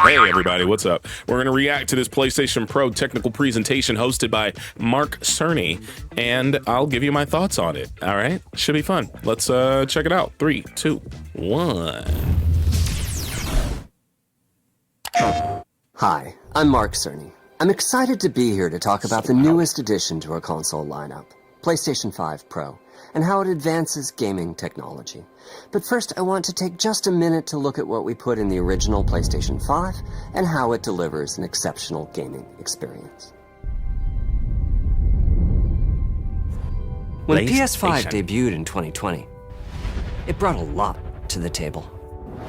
Hey everybody, what's up? We're going to react to this PlayStation Pro technical presentation hosted by Mark Cerny, and I'll give you my thoughts on it. All right? Should be fun. Let's check it out. 3, 2, 1. Hi, I'm Mark Cerny. I'm excited to be here to talk about the newest addition to our console lineup, PlayStation 5 Pro, and how it advances gaming technology. But first, I want to take just a minute to look at what we put in the original PlayStation 5 and how it delivers an exceptional gaming experience. When PS5 debuted in 2020, it brought a lot to the table.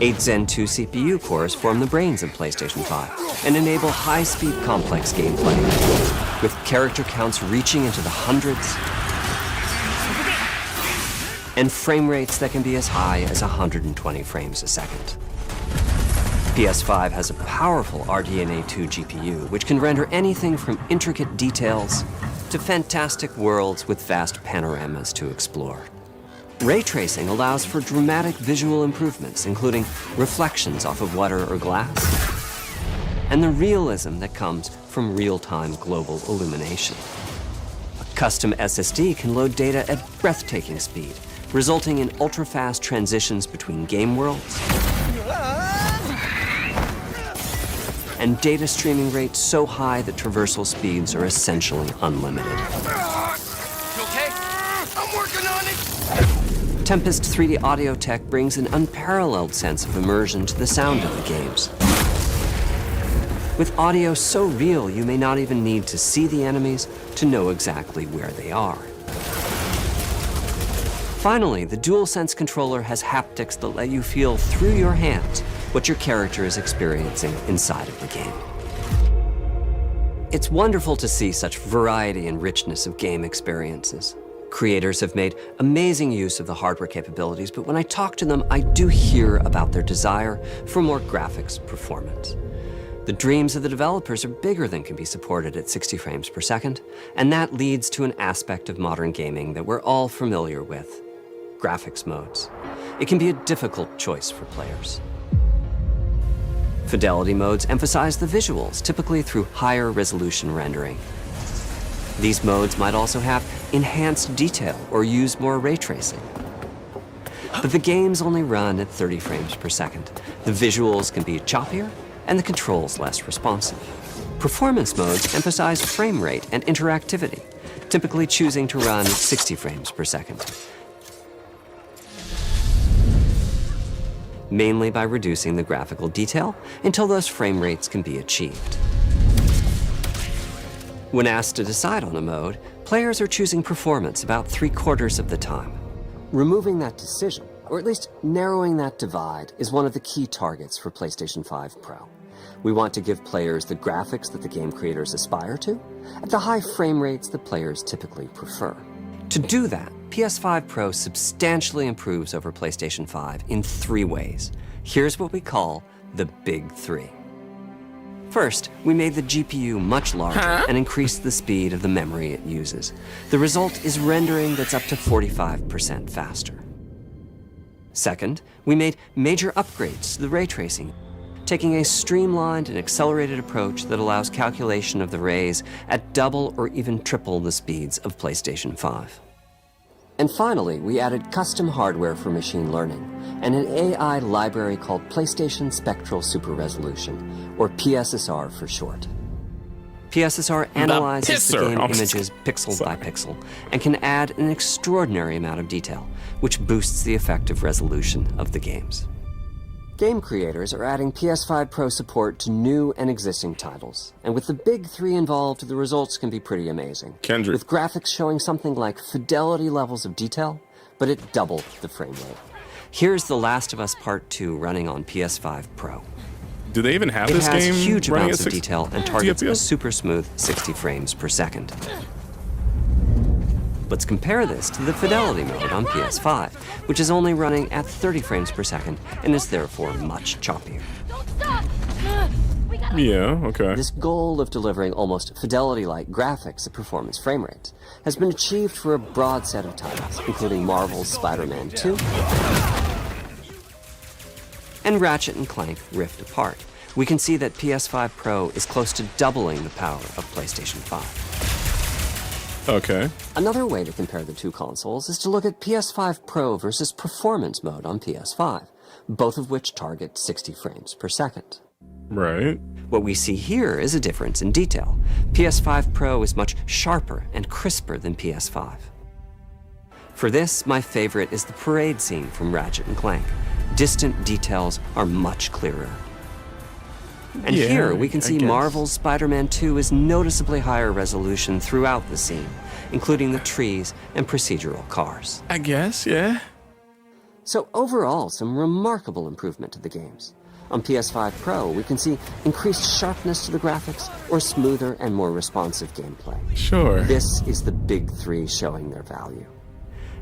8 Zen 2 CPU cores form the brains of PlayStation 5 and enable high-speed complex gameplay, with character counts reaching into the hundreds and frame rates that can be as high as 120 frames a second. PS5 has a powerful RDNA 2 GPU, which can render anything from intricate details to fantastic worlds with vast panoramas to explore. Ray tracing allows for dramatic visual improvements, including reflections off of water or glass, and the realism that comes from real-time global illumination. A custom SSD can load data at breathtaking speed, resulting in ultra-fast transitions between game worlds and data streaming rates so high that traversal speeds are essentially unlimited. You okay? I'm working on it! Tempest 3D audio tech brings an unparalleled sense of immersion to the sound of the games. With audio so real, you may not even need to see the enemies to know exactly where they are. Finally, the DualSense controller has haptics that let you feel through your hands what your character is experiencing inside of the game. It's wonderful to see such variety and richness of game experiences. Creators have made amazing use of the hardware capabilities, but when I talk to them, I do hear about their desire for more graphics performance. The dreams of the developers are bigger than can be supported at 60 frames per second, and that leads to an aspect of modern gaming that we're all familiar with: graphics modes. It can be a difficult choice for players. Fidelity modes emphasize the visuals, typically through higher resolution rendering. These modes might also have enhanced detail or use more ray tracing. But the games only run at 30 frames per second. The visuals can be choppier and the controls less responsive. Performance modes emphasize frame rate and interactivity, typically choosing to run at 60 frames per second, mainly by reducing the graphical detail until those frame rates can be achieved. When asked to decide on a mode, players are choosing performance about 3/4 of the time. Removing that decision, or at least narrowing that divide, is one of the key targets for PlayStation 5 Pro. We want to give players the graphics that the game creators aspire to, at the high frame rates that players typically prefer. To do that, PS5 Pro substantially improves over PlayStation 5 in 3 ways. Here's what we call the Big 3. First, we made the GPU much larger and increased the speed of the memory it uses. The result is rendering that's up to 45% faster. Second, we made major upgrades to the ray tracing, taking a streamlined and accelerated approach that allows calculation of the rays at double or even triple the speeds of PlayStation 5. And finally, we added custom hardware for machine learning and an AI library called PlayStation Spectral Super Resolution, or PSSR for short. PSSR analyzes the game images pixel by pixel and can add an extraordinary amount of detail, which boosts the effective resolution of the games. Game creators are adding PS5 Pro support to new and existing titles, and with the Big 3 involved, the results can be pretty amazing. With graphics showing something like fidelity levels of detail, but at double the frame rate. Here's The Last of Us Part 2 running on PS5 Pro. Do they even have this game? It has huge running amounts at of detail and targets a super smooth 60 frames per second. Let's compare this to the Fidelity mode on PS5, which is only running at 30 frames per second and is therefore much choppier. Yeah, okay. This goal of delivering almost Fidelity-like graphics at performance frame rates has been achieved for a broad set of titles, including Marvel's Spider-Man 2 and Ratchet & Clank Rift Apart, we can see that PS5 Pro is close to doubling the power of PlayStation 5. Okay. Another way to compare the two consoles is to look at PS5 Pro versus Performance mode on PS5, both of which target 60 frames per second. Right. What we see here is a difference in detail. PS5 Pro is much sharper and crisper than PS5. For this, my favorite is the parade scene from Ratchet & Clank. Distant details are much clearer. And Yeah, here we can I see guess. Marvel's Spider-Man 2 is noticeably higher resolution throughout the scene, including the trees and procedural cars. I guess, yeah. So overall, some remarkable improvement to the games. On PS5 Pro, we can see increased sharpness to the graphics or smoother and more responsive gameplay. Sure. This is the big three showing their value.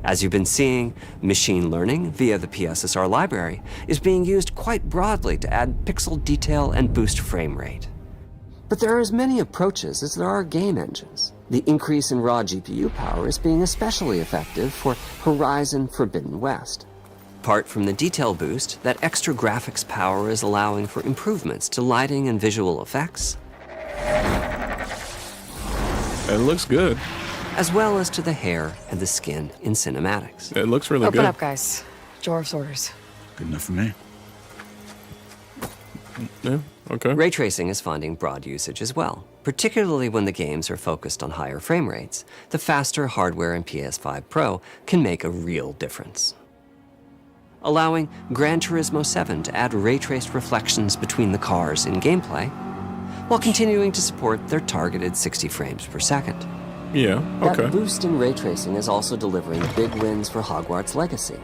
As you've been seeing, machine learning via the PSSR library is being used quite broadly to add pixel detail and boost frame rate. But there are as many approaches as there are game engines. The increase in raw GPU power is being especially effective for Horizon Forbidden West. Apart from the detail boost, that extra graphics power is allowing for improvements to lighting and visual effects, It looks good. as well as to the hair and the skin in cinematics. It looks really Open good. up, guys. Dwarf's orders. Good enough for me. Yeah, okay. Ray tracing is finding broad usage as well, particularly when the games are focused on higher frame rates. The faster hardware in PS5 Pro can make a real difference. Allowing Gran Turismo 7 to add ray-traced reflections between the cars in gameplay, while continuing to support their targeted 60 frames per second. Yeah, okay. That boost in ray tracing is also delivering big wins for Hogwarts Legacy,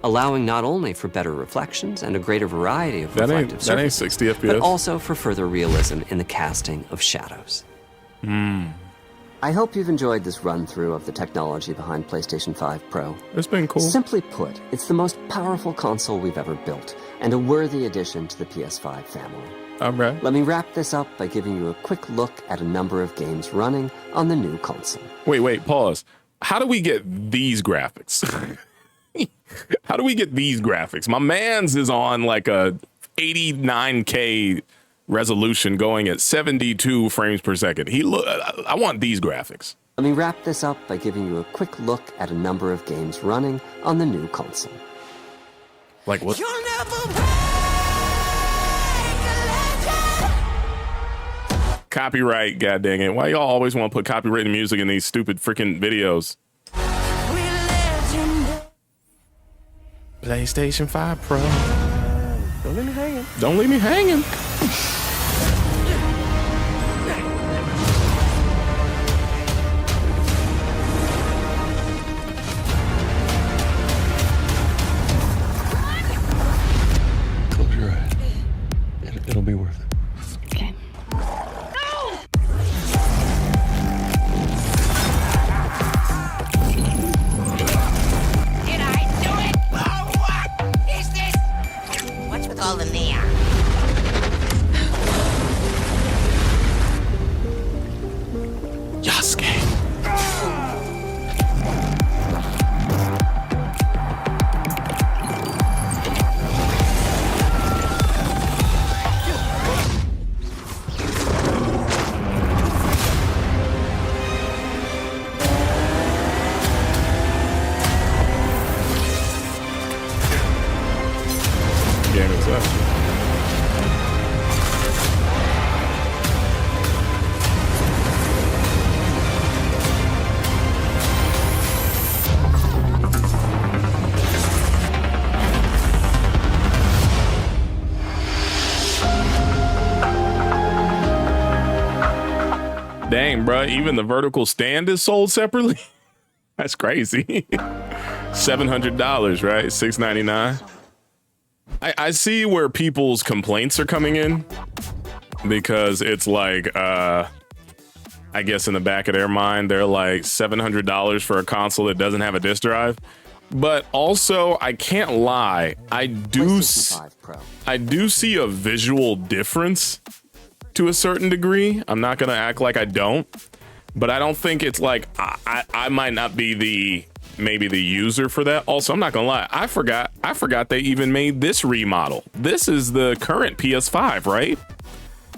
allowing not only for better reflections and a greater variety of That ain't reflective that ain't surfaces, 60 FPS. but also for further realism in the casting of shadows. I hope you've enjoyed this run-through of the technology behind PlayStation 5 Pro. It's been cool. Simply put, it's the most powerful console we've ever built, and a worthy addition to the PS5 family. All right. Let me wrap this up by giving you a quick look at a number of games running on the new console. Wait, pause. How do we get these graphics? How do we get these graphics? My man's is on like a 89K resolution going at 72 frames per second. I want these graphics. Let me wrap this up by giving you a quick look at a number of games running on the new console. Like what? You'll never break a legend. Copyright, god dang it. Why y'all always want to put copyrighted music in these stupid freaking videos? We legend. PlayStation 5 Pro. Don't leave me hanging. Don't leave me hanging. Close your eyes. It'll be worth it. Okay. Did I do it? Oh, what is this? What's with all the neon? Yasuke. Game is up. Dang, bro, even the vertical stand is sold separately? That's crazy. $700, right? $699. I see where people's complaints are coming in because it's like, I guess in the back of their mind, they're like $700 for a console that doesn't have a disk drive. But also, I can't lie, I do PlayStation 5 Pro. I do see a visual difference to a certain degree. I'm not gonna act like I don't, but I don't think it's like I might not be the maybe the user for that. Also, I'm not gonna lie, I forgot they even made this remodel. This is the current PS5, right?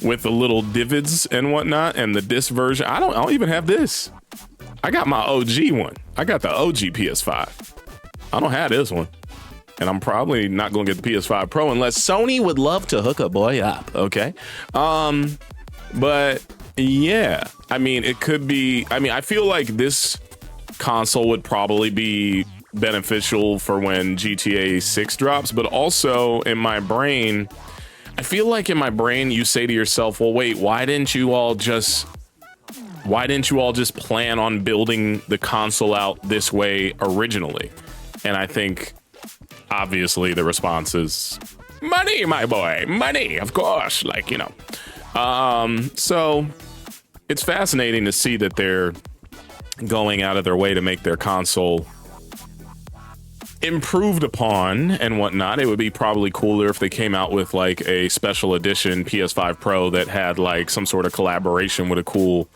With the little divots and whatnot, and the disc version. I don't even have this. I got my OG one. I got the OG PS5. I don't have this one. And I'm probably not gonna get the PS5 Pro unless Sony would love to hook a boy up, okay? But yeah, I mean, it could be, I mean, I feel like this console would probably be beneficial for when GTA 6 drops, but also in my brain, I feel like in my brain, you say to yourself, well, wait, why didn't you all just plan on building the console out this way originally? And I think, obviously, the response is money, my boy, money, of course, like, you know. So it's fascinating to see that they're going out of their way to make their console improved upon and whatnot. It would be probably cooler if they came out with like a special edition PS5 Pro that had like some sort of collaboration with a cool,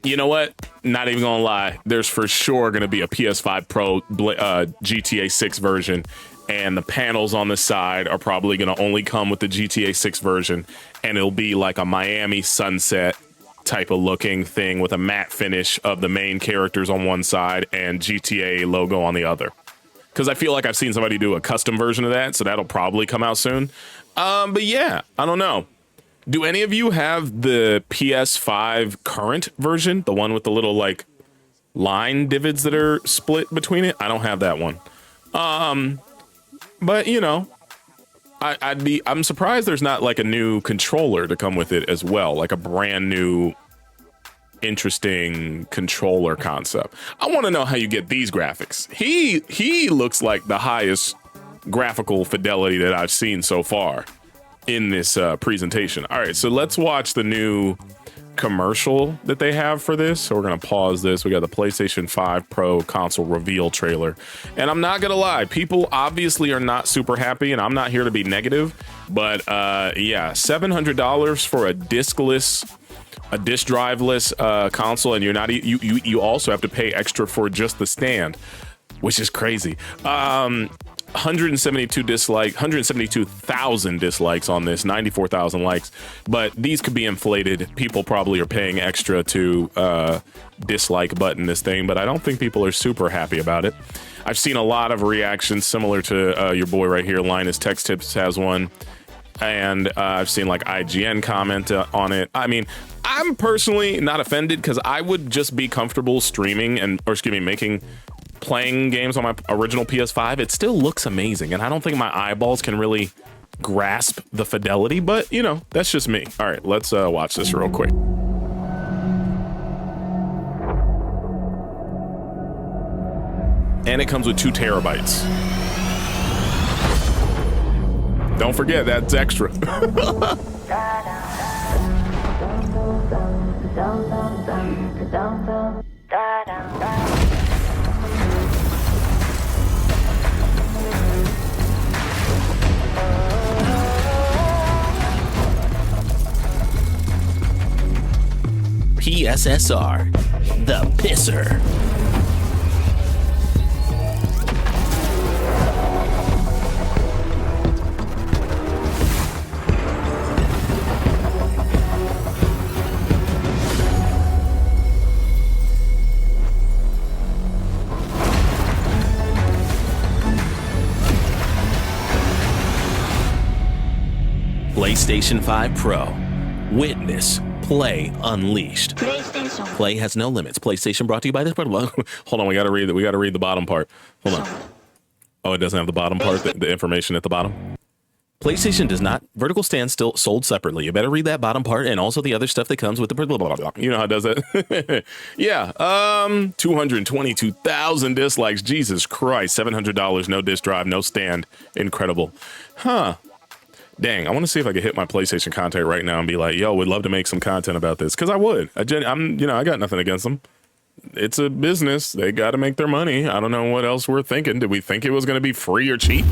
you know what? Not even gonna lie. There's for sure gonna be a PS5 Pro GTA 6 version, and the panels on the side are probably gonna only come with the GTA 6 version, and it'll be like a Miami sunset type of looking thing with a matte finish of the main characters on one side and GTA logo on the other. Because I feel like I've seen somebody do a custom version of that, so that'll probably come out soon. But yeah, I don't know. Do any of you have the PS5 current version? The one with the little like line divots that are split between it? I don't have that one. But you know, I'm surprised there's not like a new controller to come with it as well, like a brand new interesting controller concept. I want to know how you get these graphics. He looks like the highest graphical fidelity that I've seen so far in this presentation. All right, so let's watch the new commercial that they have for this. So we're gonna pause this. We got the PlayStation 5 Pro console reveal trailer, and I'm not gonna lie, people obviously are not super happy, and I'm not here to be negative, but yeah, $700 for a disc driveless console, and you also have to pay extra for just the stand, which is crazy. 172,000 dislikes on this, 94,000 likes, but these could be inflated. People probably are paying extra to dislike button this thing, but I don't think people are super happy about it. I've seen a lot of reactions similar to your boy right here, Linus Text Tips has one, and I've seen like IGN comment on it. I mean, I'm personally not offended because I would just be comfortable streaming playing games on my original PS5. It still looks amazing, and I don't think my eyeballs can really grasp the fidelity, but you know, that's just me. All right, let's watch this real quick. And it comes with 2 terabytes. Don't forget, that's extra. PSSR, the pisser. PlayStation 5 Pro. Witness. Play unleashed. Play has no limits. PlayStation brought to you by this. Hold on, we gotta read the bottom part. Hold on. Oh, it doesn't have the bottom part, the information at the bottom. PlayStation does not. Vertical stands still sold separately. You better read that bottom part and also the other stuff that comes with the blah, blah, blah, blah. You know how it does that? Yeah. 222,000 dislikes. Jesus Christ. $700. No disc drive. No stand. Incredible. Huh. Dang, I want to see if I could hit my PlayStation contact right now and be like, yo, we'd love to make some content about this. Because I would. I got nothing against them. It's a business. They got to make their money. I don't know what else we're thinking. Did we think it was going to be free or cheap?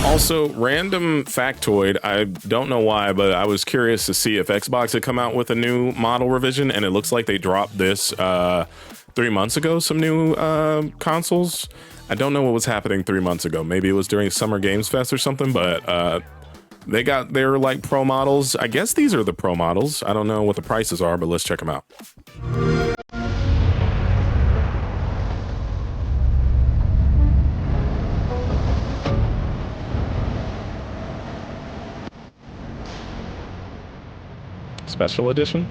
Also, random factoid. I don't know why, but I was curious to see if Xbox had come out with a new model revision, and it looks like they dropped this 3 months ago some new consoles. I don't know what was happening 3 months ago. Maybe it was during Summer Games Fest or something, but they got their like pro models. I guess these are the pro models. I don't know what the prices are, but let's check them out. Special edition.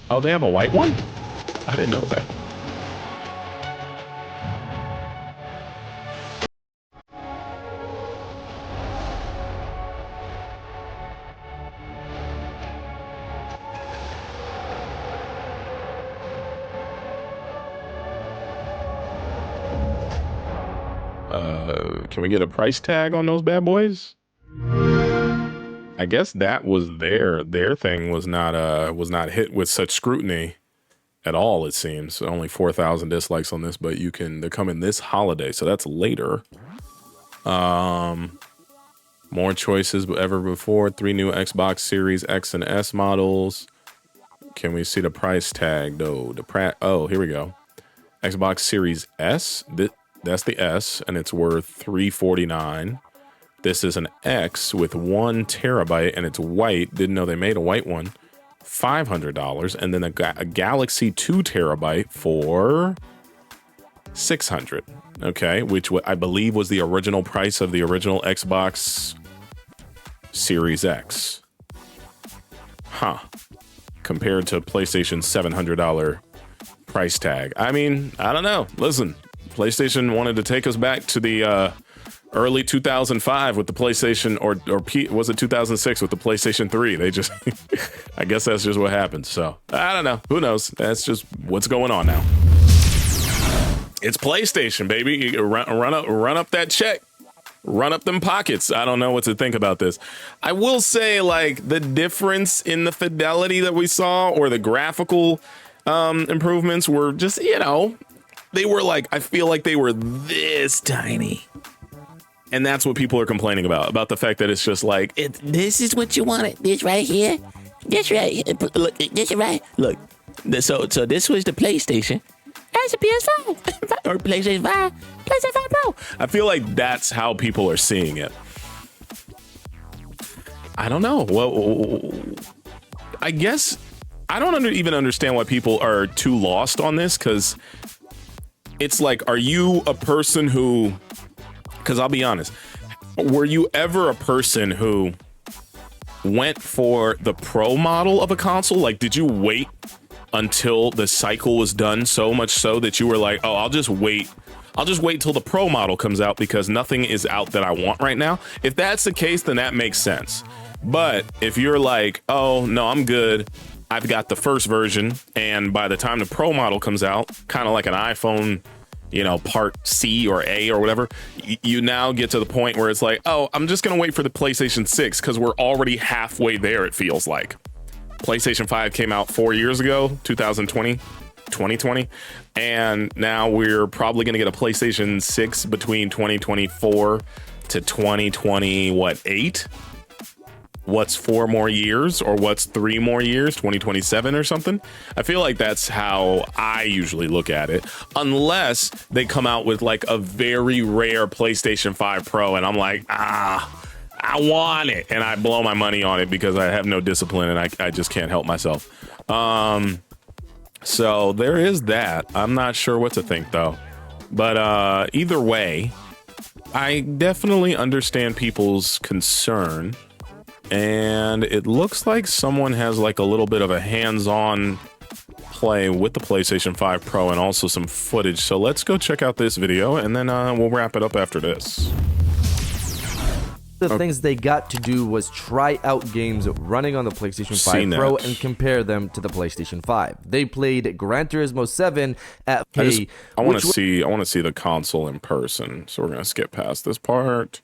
Oh, they have a white one? I didn't know that. Can we get a price tag on those bad boys? I guess that was their thing was not hit with such scrutiny at all. It seems only 4,000 dislikes on this, but they're coming this holiday, so that's later. More choices than ever before. 3 new Xbox Series X and S models. Can we see the price tag though? Oh, here we go. Xbox Series S. That's the S, and it's worth $349. This is an X with 1 terabyte, and it's white. Didn't know they made a white one. $500, and then a Galaxy 2 terabyte for $600. Okay, which I believe was the original price of the original Xbox Series X. Huh. Compared to PlayStation's $700 price tag. I mean, I don't know. Listen, PlayStation wanted to take us back to the early 2005 with the PlayStation, or was it 2006 with the PlayStation 3? They just, I guess that's just what happened. So I don't know. Who knows? That's just what's going on now. It's PlayStation, baby. You run up that check. Run up them pockets. I don't know what to think about this. I will say, like, the difference in the fidelity that we saw or the graphical improvements were just, they were like, I feel like they were this tiny. And that's what people are complaining about the fact that it's just like, This is what you wanted. This right here. This right here. Look, this right. Look. So this was the PlayStation. That's a PS5 or PlayStation 5. PlayStation 5 Pro. I feel like that's how people are seeing it. I don't know. Well, I guess I don't even understand why people are too lost on this, because it's like, are you a person who, because I'll be honest, were you ever a person who went for the pro model of a console? Like, did you wait until the cycle was done, so much so that you were like, oh, I'll just wait till the pro model comes out because nothing is out that I want right now? If that's the case, then that makes sense. But if you're like, oh no, I'm good, I've got the first version, and by the time the pro model comes out, kind of like an iPhone, part C or A or whatever, you now get to the point where it's like, oh, I'm just gonna wait for the PlayStation 6 because we're already halfway there, it feels like. PlayStation 5 came out 4 years ago, 2020, and now we're probably going to get a PlayStation 6 between 2024 to 2028. What's 4 more years, or what's 3 more years, 2027 or something? I feel like that's how I usually look at it, unless they come out with like a very rare PlayStation 5 Pro and I'm like, I want it, and I blow my money on it because I have no discipline and I just can't help myself. So there is that. I'm not sure what to think though, but either way, I definitely understand people's concern, and it looks like someone has like a little bit of a hands-on play with the PlayStation 5 Pro and also some footage. So let's go check out this video, and then we'll wrap it up after this. The things they got to do was try out games running on the PlayStation 5 Pro and compare them to the PlayStation 5. They played Gran Turismo 7 at I want to see the console in person. So we're going to skip past this part.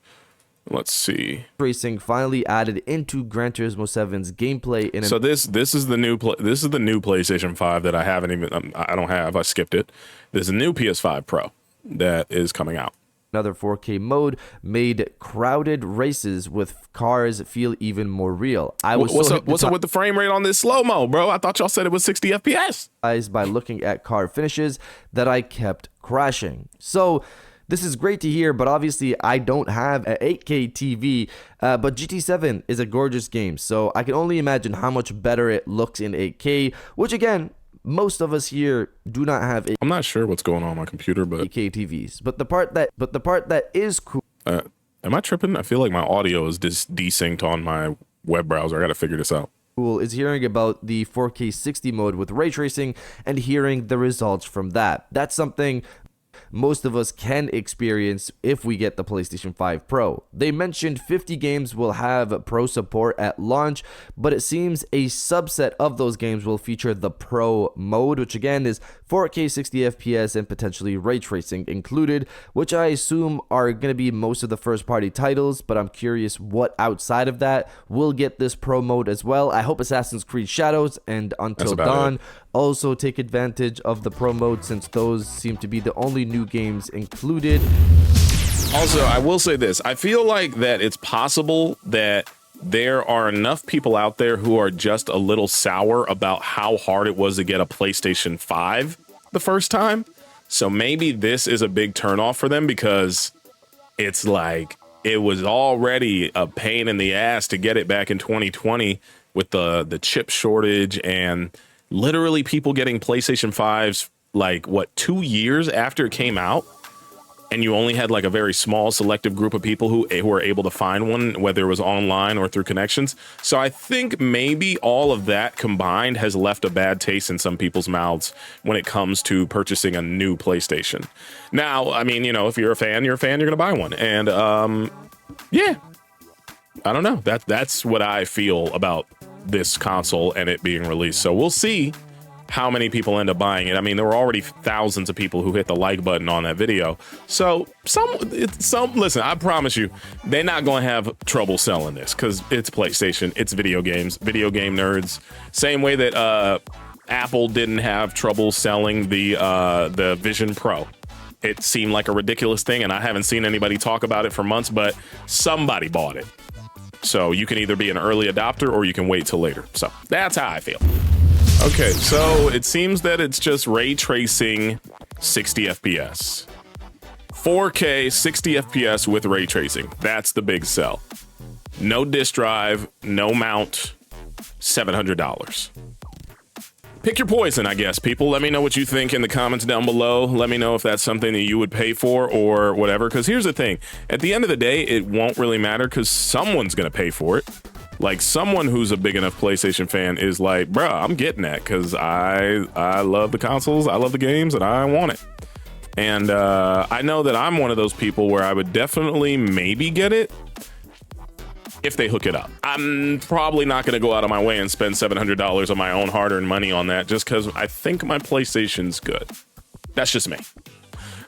Let's see. Racing finally added into Gran Turismo 7's gameplay in So this is the new PlayStation 5 that I haven't even I don't have. I skipped it. There's a new PS5 Pro that is coming out. Another 4K mode made crowded races with cars feel even more real. What's up with the frame rate on this slow-mo, bro? I thought y'all said it was 60 FPS. By looking at car finishes that I kept crashing. So this is great to hear, but obviously I don't have an 8K TV, but GT7 is a gorgeous game, so I can only imagine how much better it looks in 8K, which again, most of us here do not have I'm not sure what's going on my computer, but 8K TVs. But the part that is cool. Am I tripping? I feel like my audio is desynced on my web browser. I got to figure this out. Cool is hearing about the 4K 60 mode with ray tracing and hearing the results from that. That's something most of us can experience if we get the PlayStation 5 Pro. They mentioned 50 games will have Pro support at launch, but it seems a subset of those games will feature the Pro mode, which again is 4K 60 FPS and potentially ray tracing included, which I assume are going to be most of the first party titles, but I'm curious what outside of that will get this Pro mode as well. I hope Assassin's Creed Shadows and Until Dawn also take advantage of the Pro mode, since those seem to be the only new games included. Also, I will say this. I feel like that it's possible that there are enough people out there who are just a little sour about how hard it was to get a PlayStation 5 the first time. So maybe this is a big turnoff for them, because it's like it was already a pain in the ass to get it back in 2020 with the chip shortage and literally people getting PlayStation 5s like, what, 2 years after it came out? And you only had like a very small selective group of people who were able to find one, whether it was online or through connections. So I think maybe all of that combined has left a bad taste in some people's mouths when it comes to purchasing a new PlayStation. Now, I mean, you know, if you're a fan, you're going to buy one. And yeah, I don't know. That's what I feel about this console and it being released. So we'll see how many people end up buying it. I mean, there were already thousands of people who hit the like button on that video. So listen, I promise you, they're not going to have trouble selling this, because it's PlayStation, it's video games, video game nerds. Same way that Apple didn't have trouble selling the Vision Pro. It seemed like a ridiculous thing, and I haven't seen anybody talk about it for months, but somebody bought it. So you can either be an early adopter or you can wait till later. So that's how I feel. Okay, so it seems that it's just ray tracing 60 FPS. 4K 60 FPS with ray tracing. That's the big sell. No disk drive, no mount, $700. Pick your poison, I guess, people. Let me know what you think in the comments down below. Let me know if that's something that you would pay for or whatever. Because here's the thing. At the end of the day, it won't really matter, because someone's going to pay for it. Like, someone who's a big enough PlayStation fan is like, bruh, I'm getting that, because I love the consoles, I love the games, and I want it. And I know that I'm one of those people where I would definitely maybe get it if they hook it up. I'm probably not going to go out of my way and spend $700 of my own hard-earned money on that, just because I think my PlayStation's good. That's just me.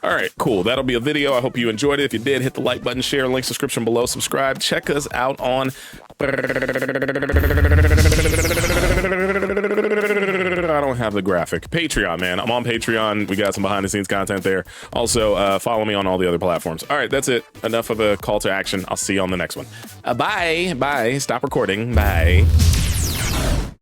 All right, cool. That'll be a video. I hope you enjoyed it. If you did, hit the like button, share, link, subscription below, subscribe. Check us out on... I don't have the graphic. Patreon, man. I'm on Patreon. We got some behind-the-scenes content there. Also, follow me on all the other platforms. All right, that's it. Enough of a call to action. I'll see you on the next one. Bye. Bye. Stop recording. Bye.